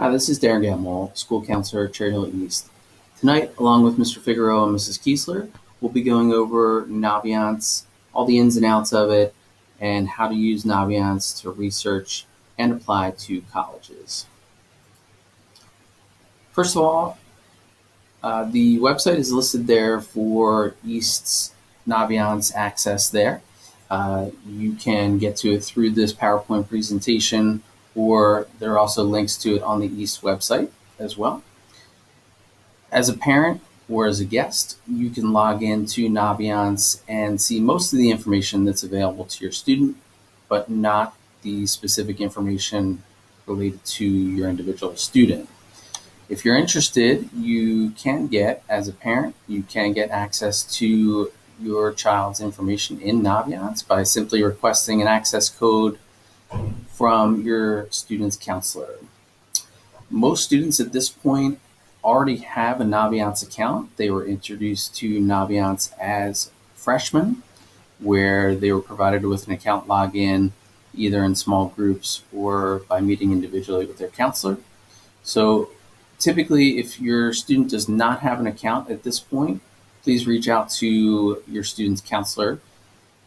Hi, this is Darren Gamble, school counselor at Cherry Hill East. Tonight, along with Mr. Figueroa and Mrs. Kiesler, we'll be going over Naviance, all the ins and outs of it, and how to use Naviance to research and apply to colleges. First of all, the website is listed there for East's Naviance access there. You can get to it through this PowerPoint presentation, or there are also links to it on the East website as well. As a parent or as a guest, you can log into Naviance and see most of the information that's available to your student, but not the specific information related to your individual student. If you're interested, you can get, as a parent, you can get access to your child's information in Naviance by simply requesting an access code from your student's counselor. Most students at this point already have a Naviance account. They were introduced to Naviance as freshmen, where they were provided with an account login either in small groups or by meeting individually with their counselor. So typically, if your student does not have an account at this point, please reach out to your student's counselor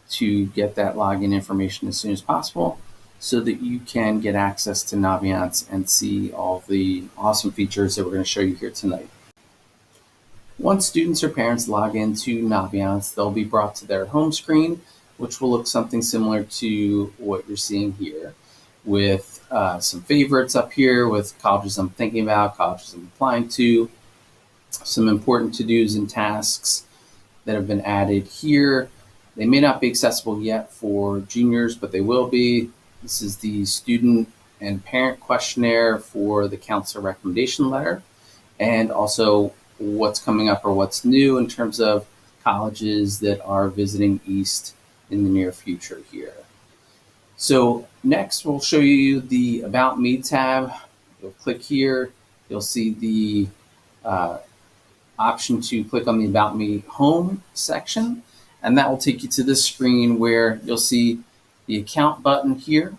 to get that login information as soon as possible so that you can get access to Naviance and see all the awesome features that we're going to show you here tonight. Once students or parents log into Naviance, they'll be brought to their home screen, which will look something similar to what you're seeing here, with some favorites up here with colleges I'm thinking about, colleges I'm applying to, some important to-dos and tasks that have been added here. They may not be accessible yet for juniors, but they will be. This is the student and parent questionnaire for the counselor recommendation letter, and also what's coming up or what's new in terms of colleges that are visiting East in the near future here. So next, we'll show you the About Me tab. You'll click here. You'll see the option to click on the About Me home section, and that will take you to this screen where you'll see the account button here.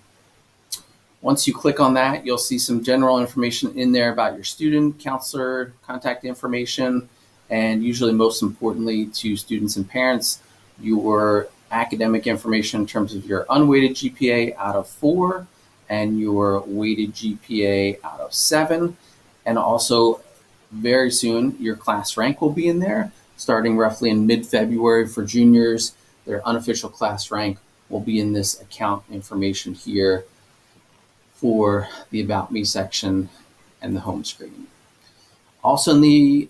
Once you click on that, you'll see some general information in there about your student, counselor, contact information, and usually most importantly to students and parents, your academic information in terms of your unweighted GPA out of 4 and your weighted GPA out of 7. And also very soon, your class rank will be in there, starting roughly in mid-February for juniors. Their unofficial class rank will be in this account information here for the About Me section and the home screen. Also in the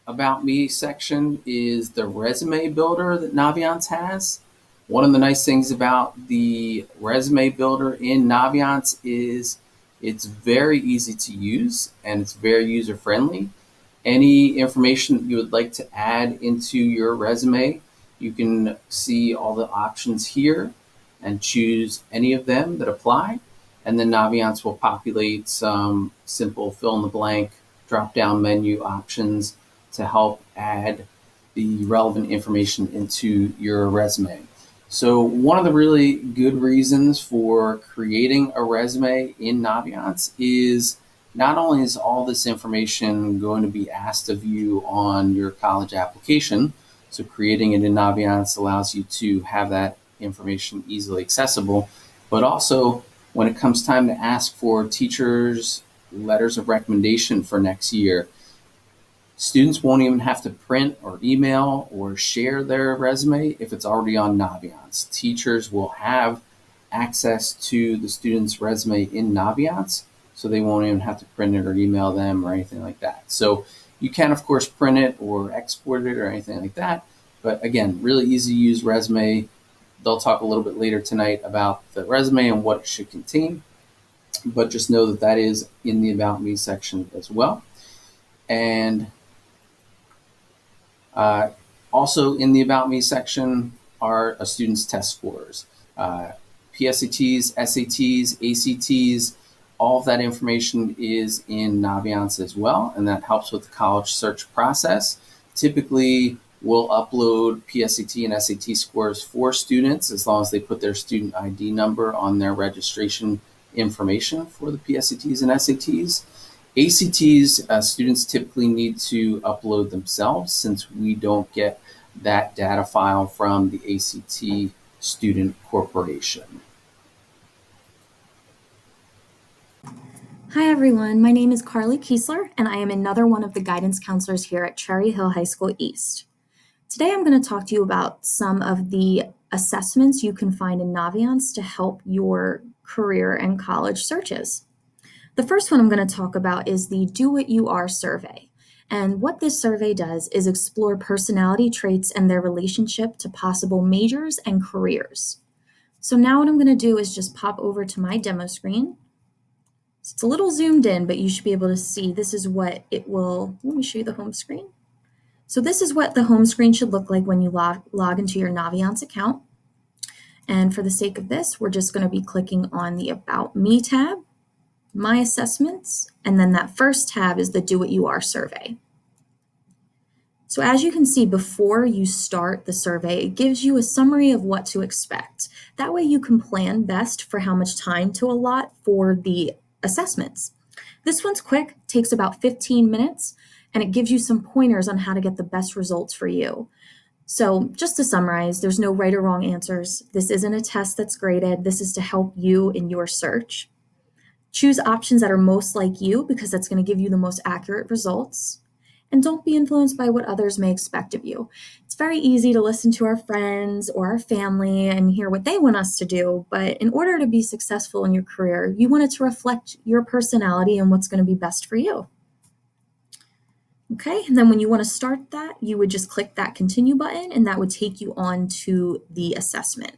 About Me section is the resume builder that Naviance has. One of the nice things about the resume builder in Naviance is it's very easy to use and it's very user-friendly. Any information that you would like to add into your resume, you can see all the options here and choose any of them that apply. And then Naviance will populate some simple fill-in-the-blank drop-down menu options to help add the relevant information into your resume. So one of the really good reasons for creating a resume in Naviance is not only is all this information going to be asked of you on your college application, so creating it in Naviance allows you to have that information easily accessible, but also when it comes time to ask for teachers' letters of recommendation for next year, students won't even have to print or email or share their resume if it's already on Naviance. Teachers will have access to the student's resume in Naviance, so they won't even have to print it or email them or anything like that. So you can, of course, print it or export it or anything like that. But again, really easy to use resume. They'll talk a little bit later tonight about the resume and what it should contain. But just know that that is in the About Me section as well. And also in the About Me section are a student's test scores. PSATs, SATs, ACTs, all of that information is in Naviance as well, and that helps with the college search process. Typically, we'll upload PSAT and SAT scores for students as long as they put their student ID number on their registration information for the PSATs and SATs. ACTs, students typically need to upload themselves since we don't get that data file from the ACT Student Corporation. Hi everyone, my name is Carly Kiesler and I am another one of the guidance counselors here at Cherry Hill High School East. Today I'm going to talk to you about some of the assessments you can find in Naviance to help your career and college searches. The first one I'm going to talk about is the Do What You Are survey. And what this survey does is explore personality traits and their relationship to possible majors and careers. So now what I'm going to do is just pop over to my demo screen. So it's a little zoomed in, but you should be able to see this is what it will, let me show you the home screen. So this is what the home screen should look like when you log into your Naviance account. And for the sake of this, we're just going to be clicking on the About Me tab, My Assessments, and then that first tab is the Do What You Are survey. So as you can see, before you start the survey, it gives you a summary of what to expect. That way you can plan best for how much time to allot for the assessments. This one's quick, takes about 15 minutes, and it gives you some pointers on how to get the best results for you. So just to summarize, there's no right or wrong answers. This isn't a test that's graded. This is to help you in your search. Choose options that are most like you because that's going to give you the most accurate results. And don't be influenced by what others may expect of you. It's very easy to listen to our friends or our family and hear what they want us to do, but in order to be successful in your career, you want it to reflect your personality and what's going to be best for you. Okay, and then when you want to start that, you would just click that continue button and that would take you on to the assessment.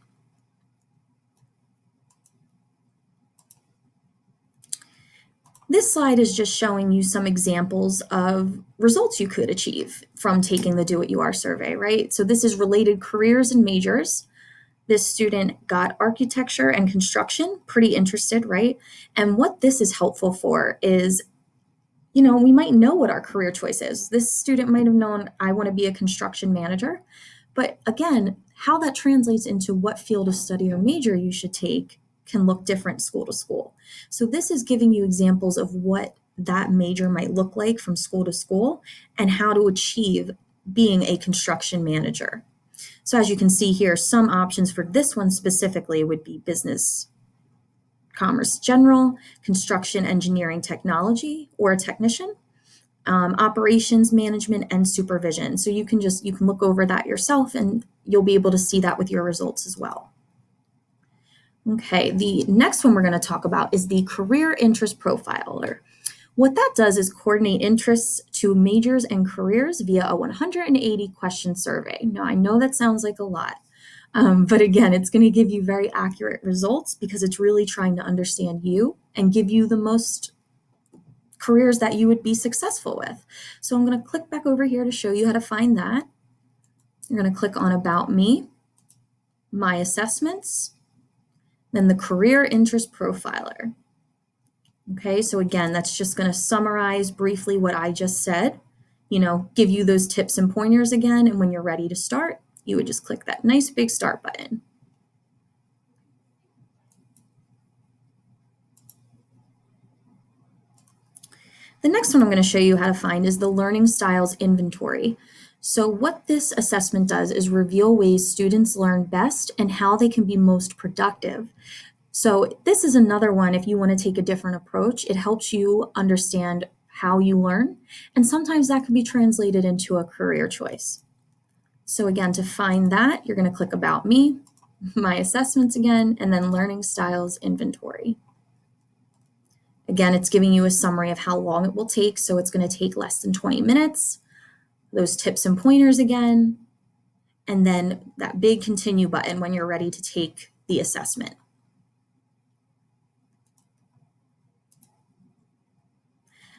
This slide is just showing you some examples of results you could achieve from taking the Do What You Are survey, right? So this is related careers and majors. This student got architecture and construction, pretty interested, right? And what this is helpful for is, you know, we might know what our career choice is. This student might have known, I want to be a construction manager. But again, how that translates into what field of study or major you should take can look different school to school. So this is giving you examples of what that major might look like from school to school and how to achieve being a construction manager. So as you can see here, some options for this one specifically would be business, commerce general, construction, engineering, technology, or a technician, operations management, and supervision. So you can look over that yourself and you'll be able to see that with your results as well. Okay, the next one we're going to talk about is the career interest profiler. What that does is coordinate interests to majors and careers via a 180 question survey. Now, I know that sounds like a lot, but again, it's going to give you very accurate results because it's really trying to understand you and give you the most careers that you would be successful with. So I'm going to click back over here to show you how to find that. You're going to click on About Me, My Assessments, then the Career Interest Profiler. Okay, so again, that's just going to summarize briefly what I just said, you know, give you those tips and pointers again, and when you're ready to start, you would just click that nice big start button. The next one I'm going to show you how to find is the Learning Styles Inventory. So what this assessment does is reveal ways students learn best and how they can be most productive. So this is another one, if you want to take a different approach, it helps you understand how you learn, and sometimes that can be translated into a career choice. So again, to find that, you're going to click About Me, My Assessments again, and then Learning Styles Inventory. Again, it's giving you a summary of how long it will take, so it's going to take less than 20 minutes. Those tips and pointers again, and then that big continue button when you're ready to take the assessment.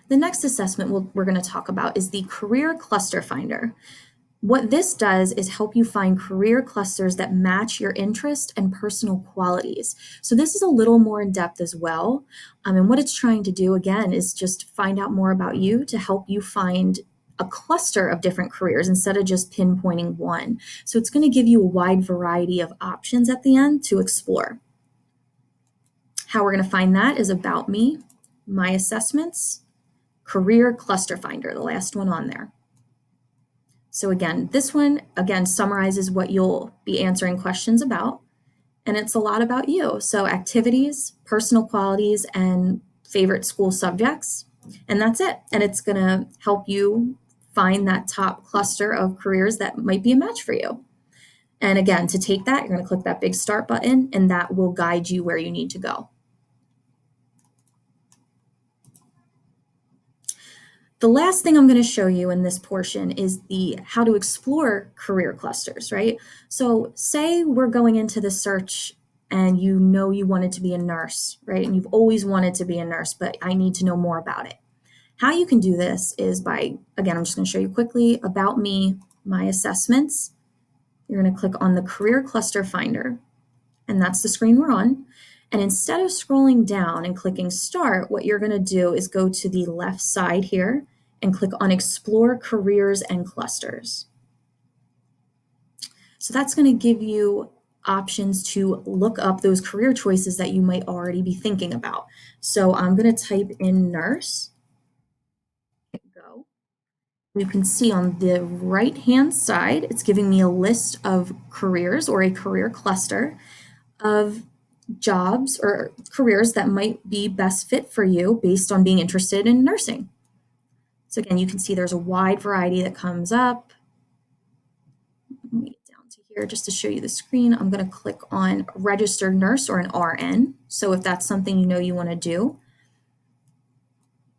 The next assessment we're going to talk about is the Career Cluster Finder. What this does is help you find career clusters that match your interest and personal qualities. So this is a little more in depth as well. And what it's trying to do, again, is just find out more about you to help you find a cluster of different careers instead of just pinpointing one. So it's going to give you a wide variety of options at the end to explore. How we're going to find that is About Me, My Assessments, Career Cluster Finder, the last one on there. So again, this one, again, summarizes what you'll be answering questions about, and it's a lot about you. So activities, personal qualities, and favorite school subjects, and that's it. And it's going to help you find that top cluster of careers that might be a match for you. And again, to take that, you're going to click that big start button, and that will guide you where you need to go. The last thing I'm going to show you in this portion is the how to explore career clusters, right? So say we're going into the search and you know you wanted to be a nurse, right? And you've always wanted to be a nurse, but I need to know more about it. How you can do this is by, again, I'm just going to show you quickly, About Me, My Assessments. You're going to click on the Career Cluster Finder, and that's the screen we're on. And instead of scrolling down and clicking Start, what you're going to do is go to the left side here and click on Explore Careers and Clusters. So that's going to give you options to look up those career choices that you might already be thinking about. So I'm going to type in nurse. Go. You can see on the right-hand side, it's giving me a list of careers or a career cluster of jobs or careers that might be best fit for you based on being interested in nursing. So again, you can see there's a wide variety that comes up. Let me get down to here just to show you the screen. I'm going to click on registered nurse or an RN. So if that's something you know you want to do,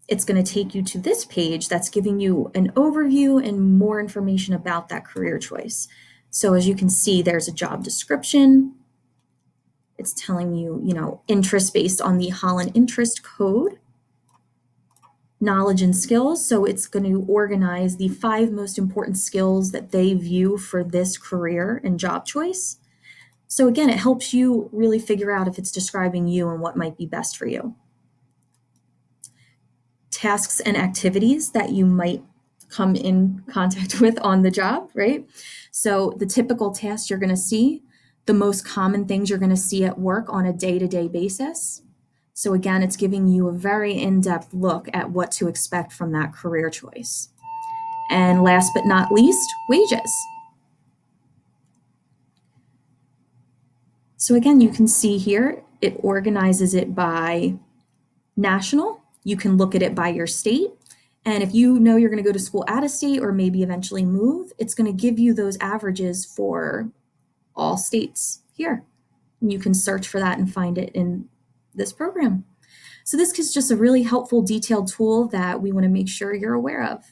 it's going to take you to this page that's giving you an overview and more information about that career choice. So as you can see, there's a job description. It's telling you, interest based on the Holland Interest Code, knowledge and skills. So it's going to organize the 5 most important skills that they view for this career and job choice. So again, it helps you really figure out if it's describing you and what might be best for you. Tasks and activities that you might come in contact with on the job, right? So the typical tasks you're going to see, the most common things you're going to see at work on a day-to-day basis. So again, it's giving you a very in-depth look at what to expect from that career choice. And last but not least, wages. So again, you can see here, it organizes it by national. You can look at it by your state. And if you know you're going to go to school out of state or maybe eventually move, it's going to give you those averages for all states here. And you can search for that and find it in this program. So this is just a really helpful, detailed tool that we want to make sure you're aware of.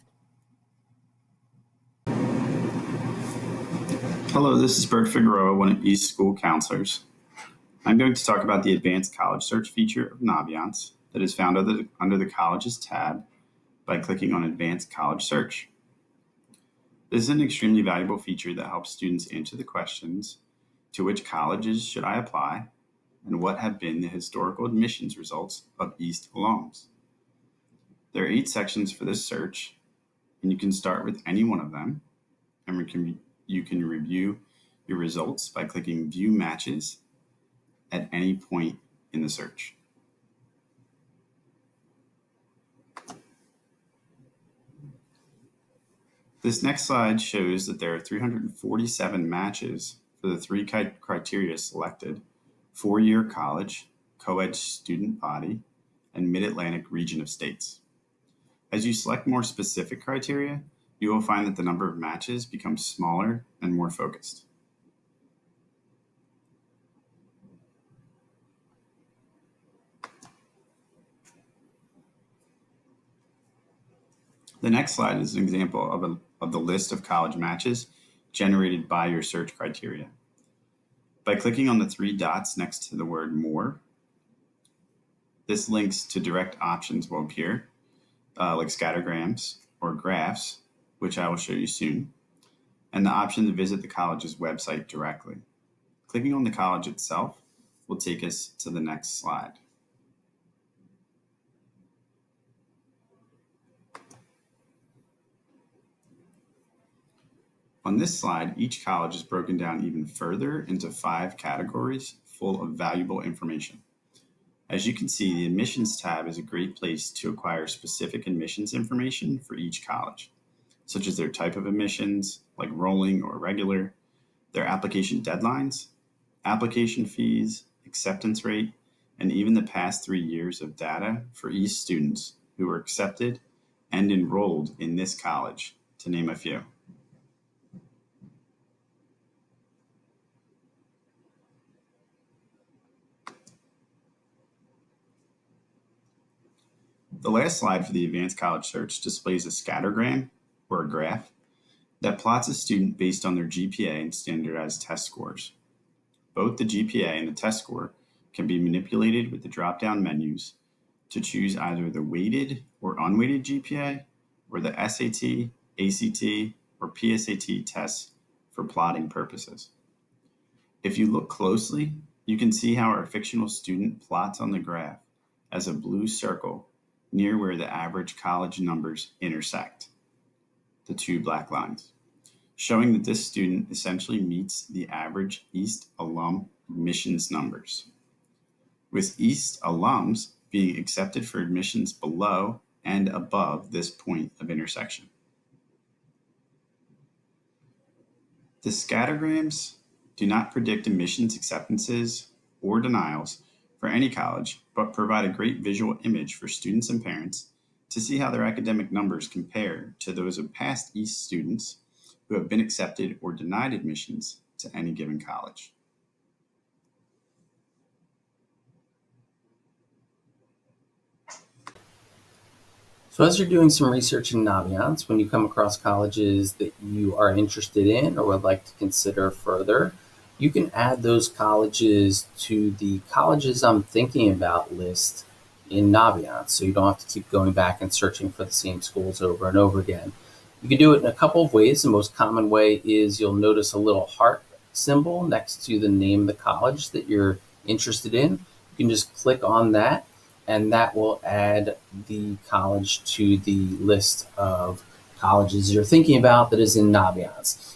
Hello, this is Bert Figueroa, one of East School counselors. I'm going to talk about the Advanced College Search feature of Naviance that is found under the Colleges tab by clicking on Advanced College Search. This is an extremely valuable feature that helps students answer the questions, to which colleges should I apply, and what have been the historical admissions results of East alums. There are 8 sections for this search, and you can start with any one of them, and you can review your results by clicking View Matches at any point in the search. This next slide shows that there are 347 matches for the 3 criteria selected: 4-year college, co-ed student body, and Mid-Atlantic region of states. As you select more specific criteria, you will find that the number of matches becomes smaller and more focused. The next slide is an example of the list of college matches generated by your search criteria. By clicking on the 3 dots next to the word More, this links to direct options will appear, like scattergrams or graphs, which I will show you soon, and the option to visit the college's website directly. Clicking on the college itself will take us to the next slide. On this slide, each college is broken down even further into 5 categories full of valuable information. As you can see, the admissions tab is a great place to acquire specific admissions information for each college, such as their type of admissions, like rolling or regular, their application deadlines, application fees, acceptance rate, and even the past 3 years of data for each students who were accepted and enrolled in this college, to name a few. The last slide for the Advanced College Search displays a scattergram, or a graph, that plots a student based on their GPA and standardized test scores. Both the GPA and the test score can be manipulated with the drop-down menus to choose either the weighted or unweighted GPA or the SAT, ACT, or PSAT tests for plotting purposes. If you look closely, you can see how our fictional student plots on the graph as a blue circle near where the average college numbers intersect, the two black lines, showing that this student essentially meets the average East alum admissions numbers, with East alums being accepted for admissions below and above this point of intersection. The scattergrams do not predict admissions acceptances or denials for any college, but provide a great visual image for students and parents to see how their academic numbers compare to those of past East students who have been accepted or denied admissions to any given college. So as you're doing some research in Naviance, when you come across colleges that you are interested in or would like to consider further, you can add those colleges to the Colleges I'm Thinking About list in Naviance, so you don't have to keep going back and searching for the same schools over and over again. You can do it in a couple of ways. The most common way is you'll notice a little heart symbol next to the name of the college that you're interested in. You can just click on that, and that will add the college to the list of colleges you're thinking about that is in Naviance.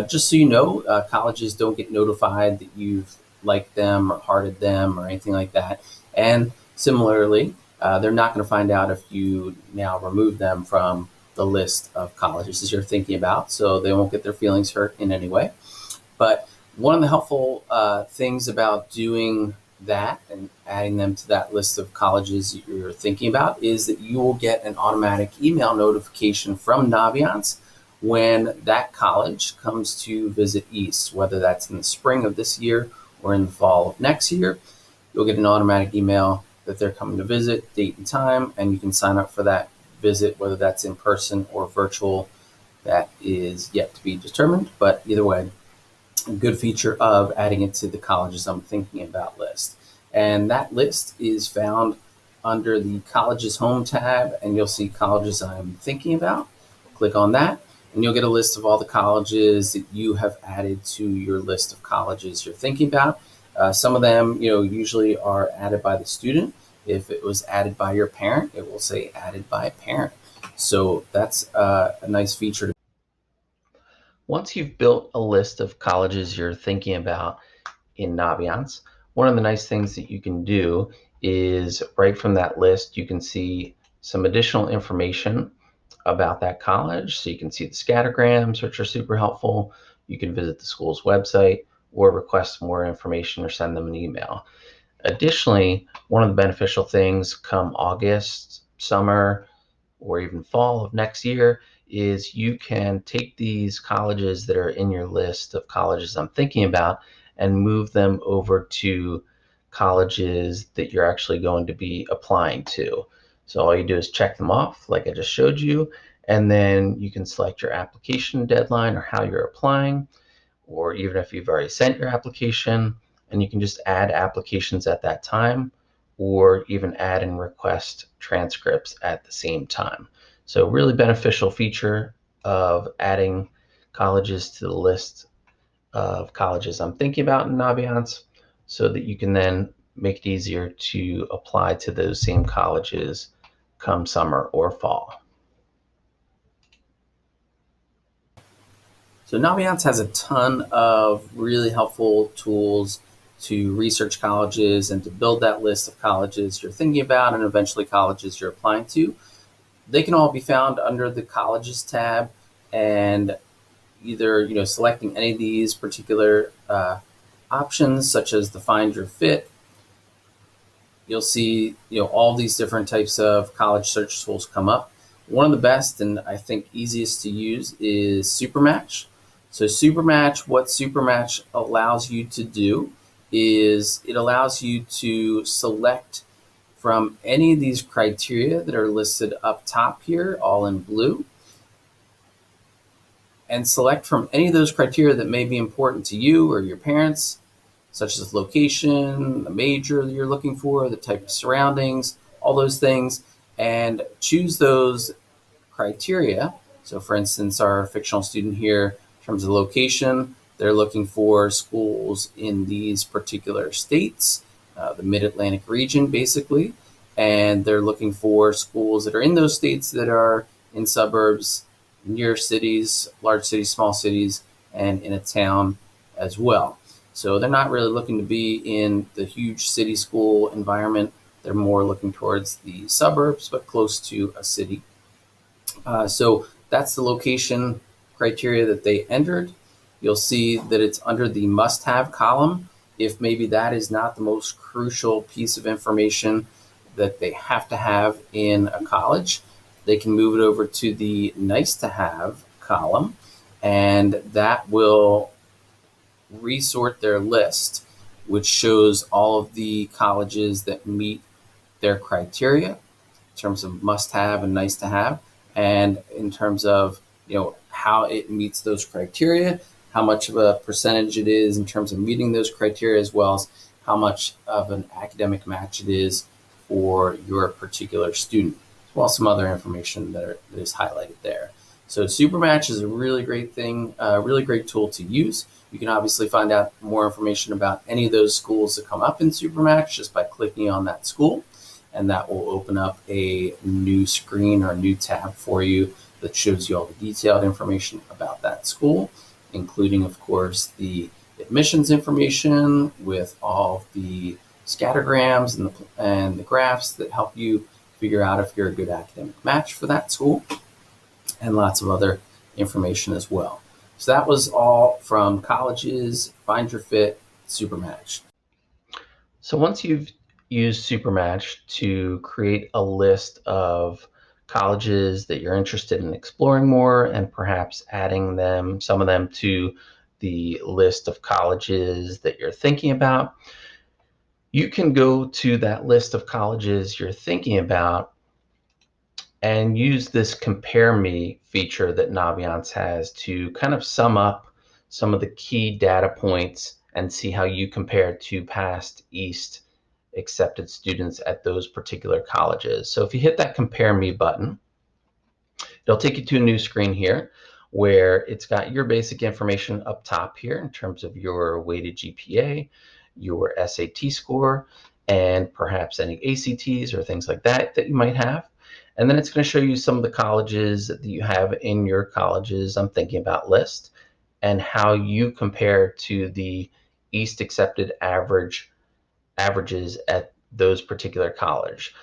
Just so you know, colleges don't get notified that you've liked them or hearted them or anything like that. And similarly, they're not going to find out if you now remove them from the list of colleges as you're thinking about, so they won't get their feelings hurt in any way. But one of the helpful things about doing that and adding them to that list of colleges you're thinking about is that you will get an automatic email notification from Naviance when that college comes to visit East, whether that's in the spring of this year or in the fall of next year. You'll get an automatic email that they're coming to visit, date and time, and you can sign up for that visit, whether that's in person or virtual. That is yet to be determined, but either way, a good feature of adding it to the Colleges I'm Thinking About list. And that list is found under the Colleges Home tab, and you'll see Colleges I'm Thinking About. Click on that, and you'll get a list of all the colleges that you have added to your list of colleges you're thinking about. Some of them, usually are added by the student. If it was added by your parent, it will say added by parent. So that's a nice feature. Once you've built a list of colleges you're thinking about in Naviance, one of the nice things that you can do is right from that list, you can see some additional information about that college. So you can see the scattergrams, which are super helpful. You can visit the school's website or request more information or send them an email. Additionally, one of the beneficial things come August, summer, or even fall of next year is you can take these colleges that are in your list of colleges I'm thinking about and move them over to colleges that you're actually going to be applying to. So all you do is check them off like I just showed you, and then you can select your application deadline or how you're applying, or even if you've already sent your application, and you can just add applications at that time, or even add and request transcripts at the same time. So really beneficial feature of adding colleges to the list of colleges I'm thinking about in Naviance, so that you can then make it easier to apply to those same colleges come summer or fall. So Naviance has a ton of really helpful tools to research colleges and to build that list of colleges you're thinking about and eventually colleges you're applying to. They can all be found under the Colleges tab, and either selecting any of these particular options, such as the Find Your Fit, you'll see all these different types of college search tools come up. One of the best and I think easiest to use is Supermatch. So what Supermatch allows you to do is it allows you to select from any of these criteria that are listed up top here, all in blue, and select from any of those criteria that may be important to you or your parents, such as location, the major that you're looking for, the type of surroundings, all those things, and choose those criteria. So for instance, our fictional student here, in terms of location, they're looking for schools in these particular states, the Mid-Atlantic region, basically, and they're looking for schools that are in those states that are in suburbs, near cities, large cities, small cities, and in a town as well. So they're not really looking to be in the huge city school environment. They're more looking towards the suburbs, but close to a city. So that's the location criteria that they entered. You'll see that it's under the must-have column. If maybe that is not the most crucial piece of information that they have to have in a college, they can move it over to the nice-to-have column, and that will resort their list, which shows all of the colleges that meet their criteria in terms of must-have and nice-to-have, and in terms of how it meets those criteria, how much of a percentage it is in terms of meeting those criteria, as well as how much of an academic match it is for your particular student, as well as some other information that is highlighted there. So Supermatch is a really great thing, a really great tool to use. You can obviously find out more information about any of those schools that come up in Supermatch just by clicking on that school, and that will open up a new screen or a new tab for you that shows you all the detailed information about that school, including, of course, the admissions information with all the scattergrams and the graphs that help you figure out if you're a good academic match for that school, and lots of other information as well. So that was all from Colleges, Find Your Fit, Supermatch. So once you've used Supermatch to create a list of colleges that you're interested in exploring more and perhaps adding some of them to the list of colleges that you're thinking about, you can go to that list of colleges you're thinking about and use this Compare Me feature that Naviance has to kind of sum up some of the key data points and see how you compare to past East accepted students at those particular colleges. So if you hit that Compare Me button, it'll take you to a new screen here where it's got your basic information up top here in terms of your weighted GPA, your SAT score, and perhaps any ACTs or things like that you might have. And then it's going to show you some of the colleges that you have in your colleges I'm thinking about list and how you compare to the East accepted averages at those particular college.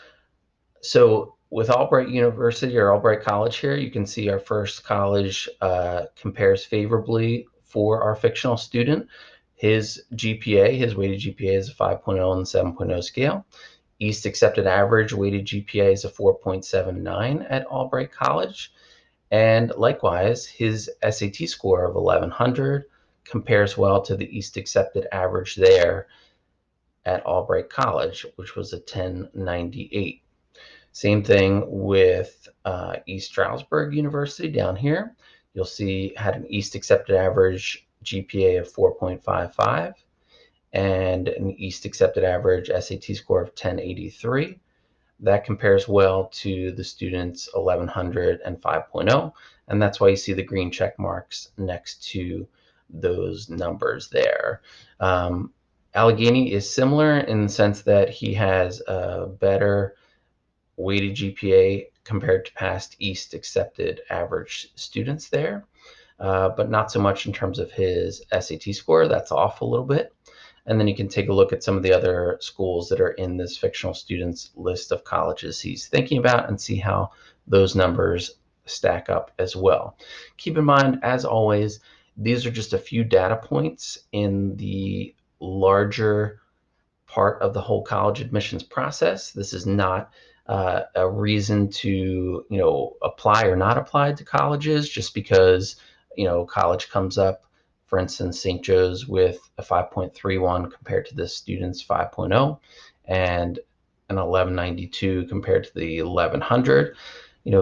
So with Albright University or Albright College here, you can see our first college compares favorably for our fictional student. His GPA, his weighted GPA is a 5.0 on the 7.0 scale. East accepted average weighted GPA is a 4.79 at Albright College. And likewise, his SAT score of 1100 compares well to the East accepted average there at Albright College, which was a 1098. Same thing with East Stroudsburg University down here. You'll see had an East accepted average GPA of 4.55 and an East accepted average SAT score of 1083. That compares well to the students 1100 and 5.0, and that's why you see the green check marks next to those numbers there. Allegheny is similar in the sense that he has a better weighted GPA compared to past East accepted average students there, but not so much in terms of his SAT score. That's off a little bit. And then you can take a look at some of the other schools that are in this fictional students list of colleges he's thinking about and see how those numbers stack up as well. Keep in mind, as always, these are just a few data points in the larger part of the whole college admissions process. This is not a reason to, apply or not apply to colleges just because, college comes up. For instance, St. Joe's with a 5.31 compared to the student's 5.0 and an 1192 compared to the 1100.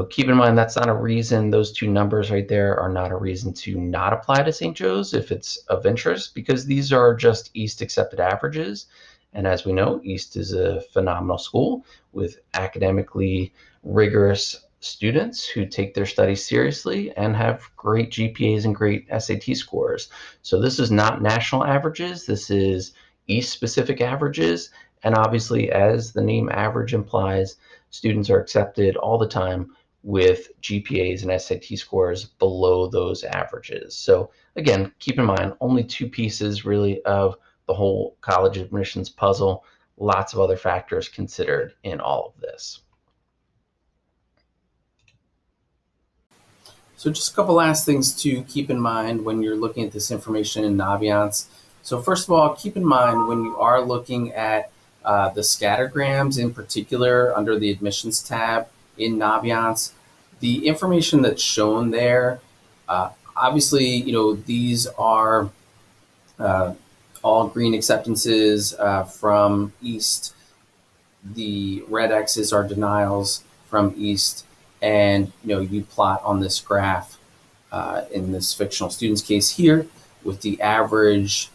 Keep in mind that's not a reason, those two numbers right there are not a reason to not apply to St. Joe's if it's of interest, because these are just East accepted averages. And as we know, East is a phenomenal school with academically rigorous students who take their studies seriously and have great GPAs and great SAT scores. So this is not national averages, this is East specific averages. And obviously, as the name average implies, students are accepted all the time with GPAs and SAT scores below those averages. So again, keep in mind, only two pieces really of the whole college admissions puzzle, lots of other factors considered in all of this. So just a couple last things to keep in mind when you're looking at this information in Naviance. So first of all, keep in mind when you are looking at the scattergrams in particular under the admissions tab in Naviance, the information that's shown there, obviously, these are all green acceptances from East. The red X's are denials from East. And you plot on this graph in this fictional student's case here with the average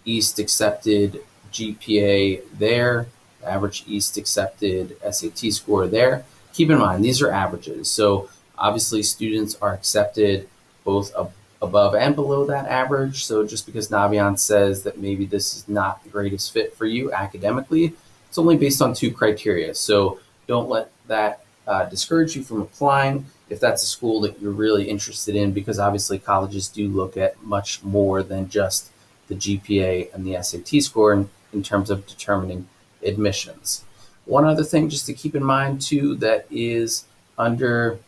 East accepted GPA there, average East accepted SAT score there. Keep in mind, these are averages. So obviously students are accepted both above and below that average. So just because Naviance says that maybe this is not the greatest fit for you academically, it's only based on two criteria. So don't let that discourage you from applying if that's a school that you're really interested in, because obviously colleges do look at much more than just the GPA and the SAT score in terms of determining admissions. One other thing just to keep in mind too that is under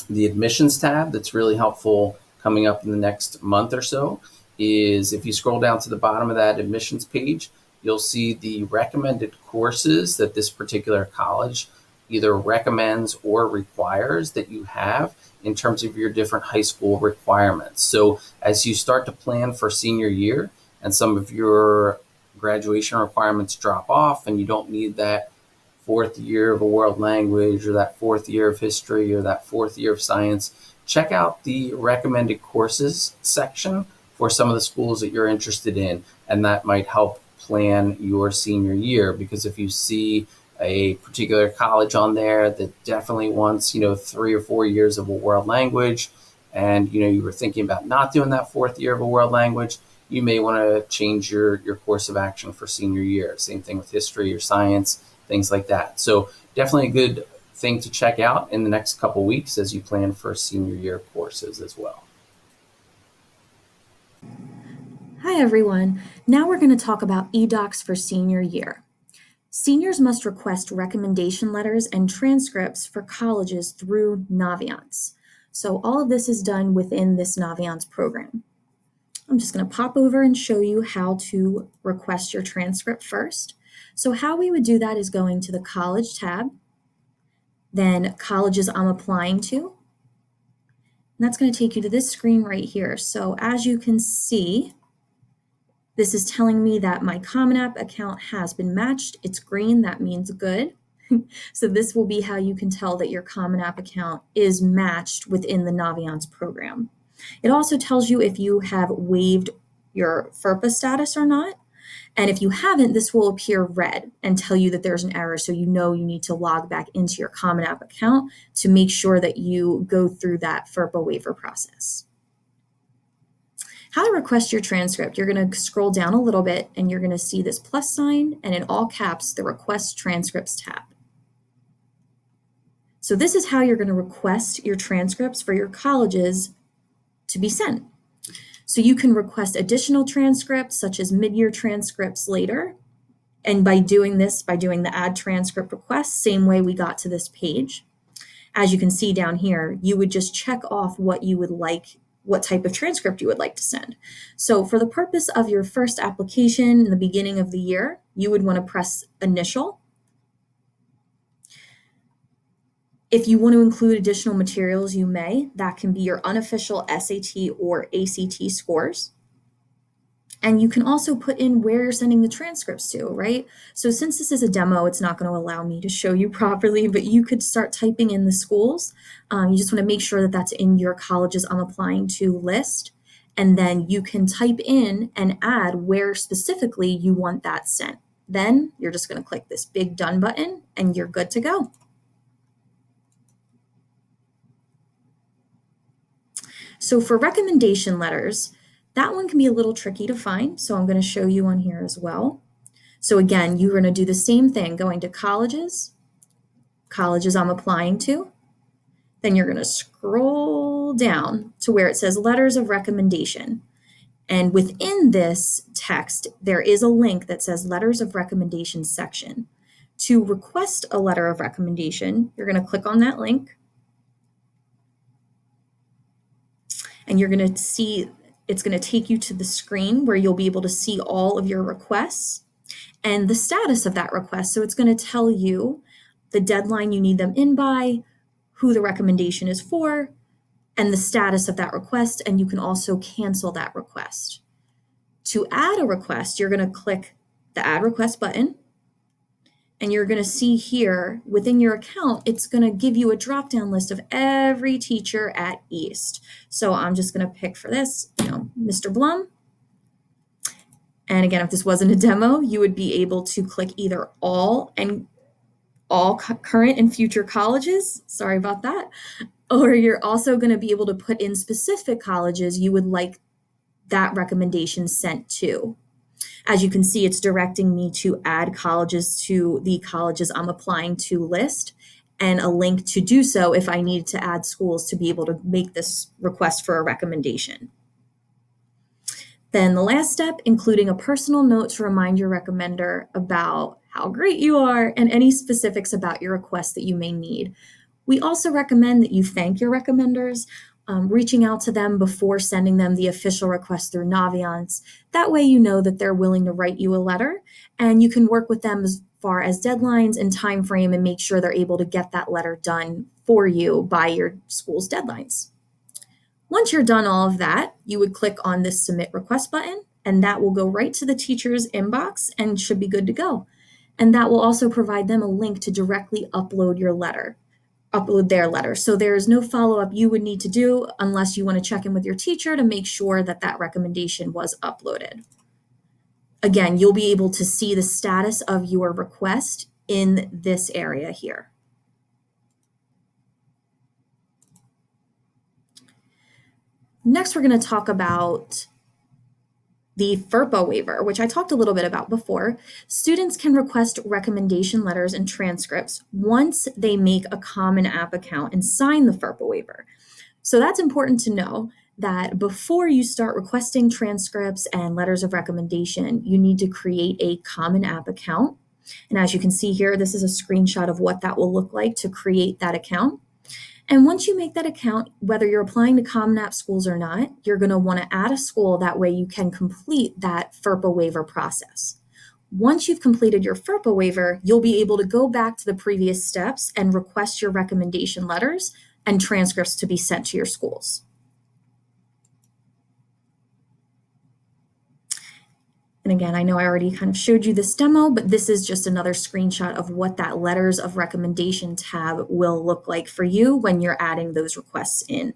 the admissions tab that's really helpful coming up in the next month or so is if you scroll down to the bottom of that admissions page, you'll see the recommended courses that this particular college either recommends or requires that you have in terms of your different high school requirements. So as you start to plan for senior year and some of your graduation requirements drop off and you don't need that fourth year of a world language or that fourth year of history or that fourth year of science, check out the recommended courses section for some of the schools that you're interested in. And that might help plan your senior year, because if you see a particular college on there that definitely wants, 3 or 4 years of a world language, and you were thinking about not doing that fourth year of a world language, you may want to change your course of action for senior year. Same thing with history or science, things like that. So definitely a good thing to check out in the next couple weeks as you plan for senior year courses as well. Hi everyone. Now we're going to talk about eDocs for senior year. Seniors must request recommendation letters and transcripts for colleges through Naviance. So all of this is done within this Naviance program. I'm just going to pop over and show you how to request your transcript first. So how we would do that is going to the college tab, then colleges I'm applying to, and that's going to take you to this screen right here. So as you can see, this is telling me that my Common App account has been matched. It's green, that means good. So this will be how you can tell that your Common App account is matched within the Naviance program. It also tells you if you have waived your FERPA status or not. And if you haven't, this will appear red and tell you that there's an error. So you know you need to log back into your Common App account to make sure that you go through that FERPA waiver process. How to request your transcript. You're going to scroll down a little bit and you're going to see this plus sign and in all caps, the Request Transcripts tab. So this is how you're going to request your transcripts for your colleges to be sent. So you can request additional transcripts, such as mid-year transcripts later. And by doing this, by doing the add transcript request, same way we got to this page, as you can see down here, you would just check off what you would like, what type of transcript you would like to send. So for the purpose of your first application in the beginning of the year, you would want to press initial. If you want to include additional materials, you may. That can be your unofficial SAT or ACT scores. And you can also put in where you're sending the transcripts to, right? So since this is a demo, it's not going to allow me to show you properly, but you could start typing in the schools. You just want to make sure that that's in your colleges I'm applying to list. And then you can type in and add where specifically you want that sent. Then you're just going to click this big done button and you're good to go. So for recommendation letters, that one can be a little tricky to find, so I'm going to show you on here as well. So again, you're going to do the same thing, going to colleges I'm applying to. Then you're going to scroll down to where it says letters of recommendation. And within this text, there is a link that says letters of recommendation section. To request a letter of recommendation, you're going to click on that link. And you're going to see it's going to take you to the screen where you'll be able to see all of your requests and the status of that request. So it's going to tell you the deadline you need them in by, who the recommendation is for, and the status of that request. And you can also cancel that request. To add a request, you're going to click the Add Request button. And you're going to see here within your account, it's going to give you a drop-down list of every teacher at East. So I'm just going to pick for this, Mr. Blum. And again, if this wasn't a demo, you would be able to click either all current and future colleges. Sorry about that. Or you're also going to be able to put in specific colleges you would like that recommendation sent to. As you can see, it's directing me to add colleges to the colleges I'm applying to list and a link to do so if I need to add schools to be able to make this request for a recommendation. Then the last step, including a personal note to remind your recommender about how great you are and any specifics about your request that you may need. We also recommend that you thank your recommenders, reaching out to them before sending them the official request through Naviance. That way you know that they're willing to write you a letter and you can work with them as far as deadlines and time frame and make sure they're able to get that letter done for you by your school's deadlines. Once you're done all of that, you would click on this Submit Request button and that will go right to the teacher's inbox and should be good to go. And that will also provide them a link to directly upload their letter. So there is no follow-up you would need to do unless you want to check in with your teacher to make sure that that recommendation was uploaded. Again, you'll be able to see the status of your request in this area here. Next, we're going to talk about the FERPA waiver, which I talked a little bit about before. Students can request recommendation letters and transcripts once they make a Common App account and sign the FERPA waiver. So that's important to know that before you start requesting transcripts and letters of recommendation, you need to create a Common App account. And as you can see here, this is a screenshot of what that will look like to create that account. And once you make that account, whether you're applying to Common App schools or not, you're going to want to add a school. That way you can complete that FERPA waiver process. Once you've completed your FERPA waiver, you'll be able to go back to the previous steps and request your recommendation letters and transcripts to be sent to your schools. And again, I know I already kind of showed you this demo, but this is just another screenshot of what that letters of recommendation tab will look like for you when you're adding those requests in.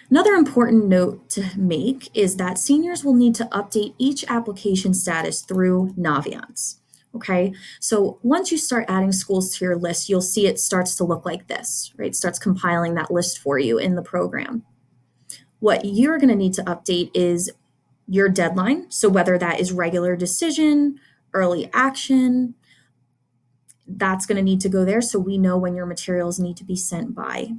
Another important note to make is that seniors will need to update each application status through Naviance. Okay, so once you start adding schools to your list, you'll see it starts to look like this, right? It starts compiling that list for you in the program. What you're going to need to update is your deadline. So whether that is regular decision, early action, that's going to need to go there so we know when your materials need to be sent by.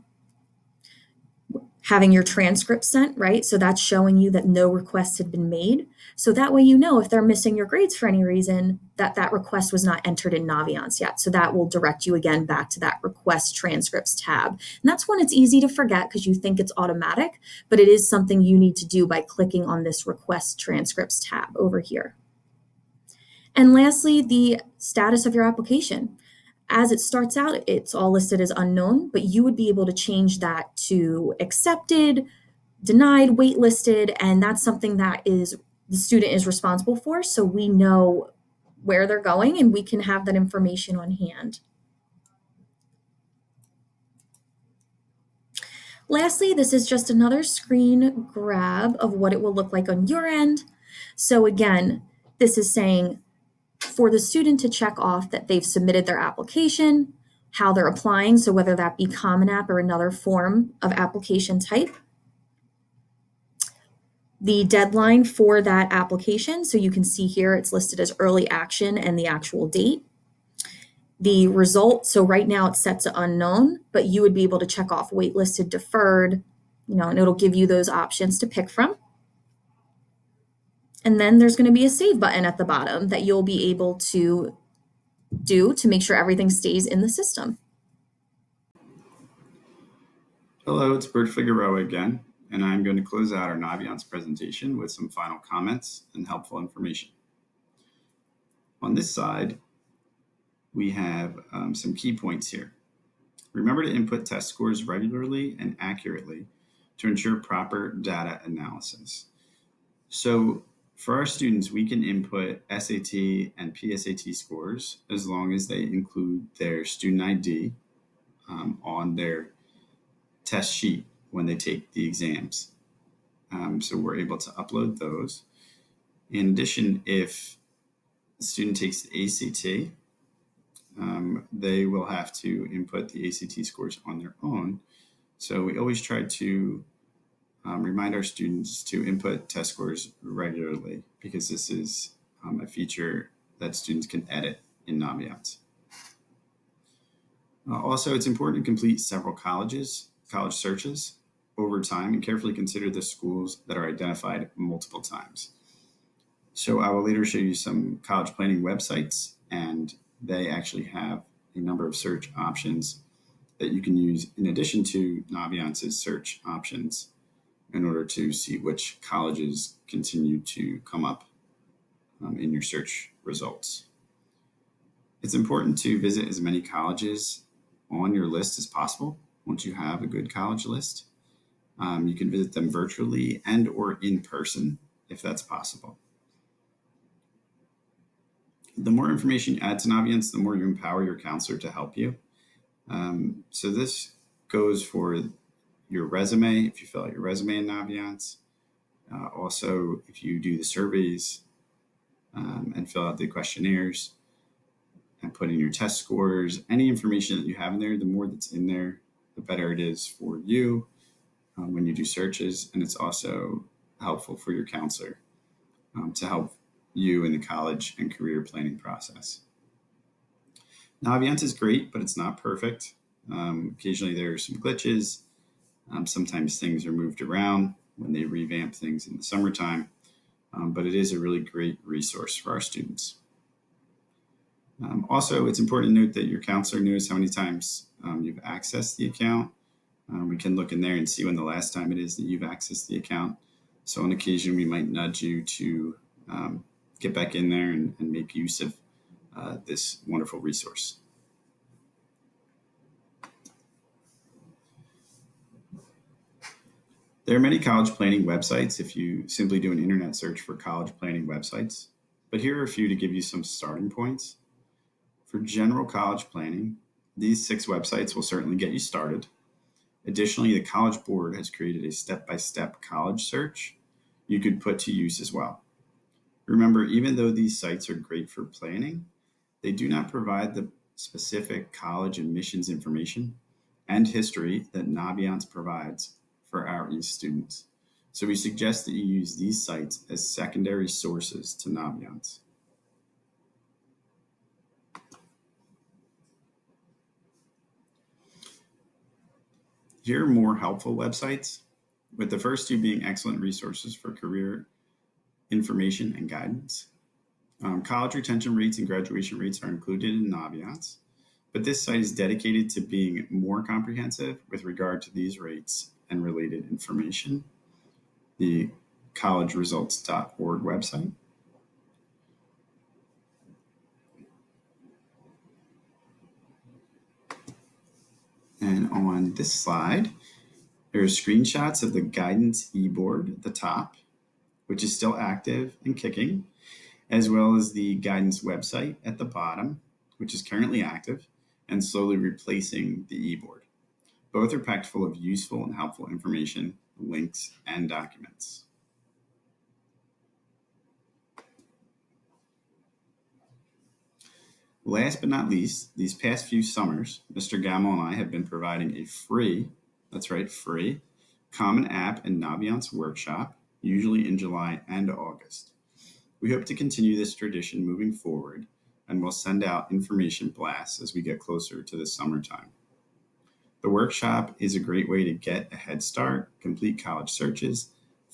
having your transcript sent, right? So that's showing you that no request had been made. So that way you know if they're missing your grades for any reason that that request was not entered in Naviance yet. So that will direct you again back to that request transcripts tab. And that's when it's easy to forget because you think it's automatic, but it is something you need to do by clicking on this request transcripts tab over here. And lastly, the status of your application. As it starts out, it's all listed as unknown, but you would be able to change that to accepted, denied, waitlisted, and that's something that is the student is responsible for. So we know where they're going and we can have that information on hand. Lastly, this is just another screen grab of what it will look like on your end. So again, this is saying for the student to check off that they've submitted their application, how they're applying, so whether that be Common App or another form of application type, the deadline for that application, so you can see here it's listed as early action and the actual date. The result, so right now it's set to unknown, but you would be able to check off waitlisted, deferred, and it'll give you those options to pick from. And then there's going to be a save button at the bottom that you'll be able to do to make sure everything stays in the system. Hello, it's Bert Figueroa again, and I'm going to close out our Naviance presentation with some final comments and helpful information. On this side, we have some key points here. Remember to input test scores regularly and accurately to ensure proper data analysis. So for our students, we can input SAT and PSAT scores as long as they include their student ID on their test sheet when they take the exams. So we're able to upload those. In addition, if the student takes the ACT, they will have to input the ACT scores on their own. So we always try to remind our students to input test scores regularly because this is a feature that students can edit in Naviance. Also, it's important to complete several college searches over time and carefully consider the schools that are identified multiple times. So I will later show you some college planning websites, and they actually have a number of search options that you can use in addition to Naviance's search options in order to see which colleges continue to come up in your search results. It's important to visit as many colleges on your list as possible once you have a good college list. You can visit them virtually and or in person if that's possible. The more information you add to Naviance, the more you empower your counselor to help you. So this goes for your resume, if you fill out your resume in Naviance. Also, if you do the surveys and fill out the questionnaires and put in your test scores, any information that you have in there, the more that's in there, the better it is for you when you do searches. And it's also helpful for your counselor to help you in the college and career planning process. Naviance is great, but it's not perfect. Occasionally there are some glitches. Sometimes things are moved around when they revamp things in the summertime, but it is a really great resource for our students. Also, it's important to note that your counselor knows how many times you've accessed the account. We can look in there and see when the last time it is that you've accessed the account. So on occasion, we might nudge you to get back in there and make use of this wonderful resource. There are many college planning websites if you simply do an internet search for college planning websites, but here are a few to give you some starting points. For general college planning, these 6 websites will certainly get you started. Additionally, the College Board has created a step-by-step college search you could put to use as well. Remember, even though these sites are great for planning, they do not provide the specific college admissions information and history that Naviance provides for our East students. So we suggest that you use these sites as secondary sources to Naviance. Here are more helpful websites with the first two being excellent resources for career information and guidance. College retention rates and graduation rates are included in Naviance, but this site is dedicated to being more comprehensive with regard to these rates and related information. The collegeresults.org website. And on this slide, there are screenshots of the guidance e-board at the top, which is still active and kicking, as well as the guidance website at the bottom, which is currently active and slowly replacing the e-board. Both are packed full of useful and helpful information, links, and documents. Last but not least, these past few summers, Mr. Gamble and I have been providing a free, that's right, free, Common App and Naviance workshop, usually in July and August. We hope to continue this tradition moving forward, and we'll send out information blasts as we get closer to the summertime. The workshop is a great way to get a head start, complete college searches,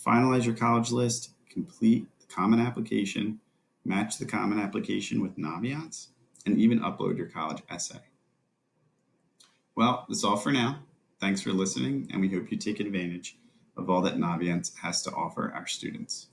finalize your college list, complete the Common Application, match the Common Application with Naviance, and even upload your college essay. Well, that's all for now. Thanks for listening, and we hope you take advantage of all that Naviance has to offer our students.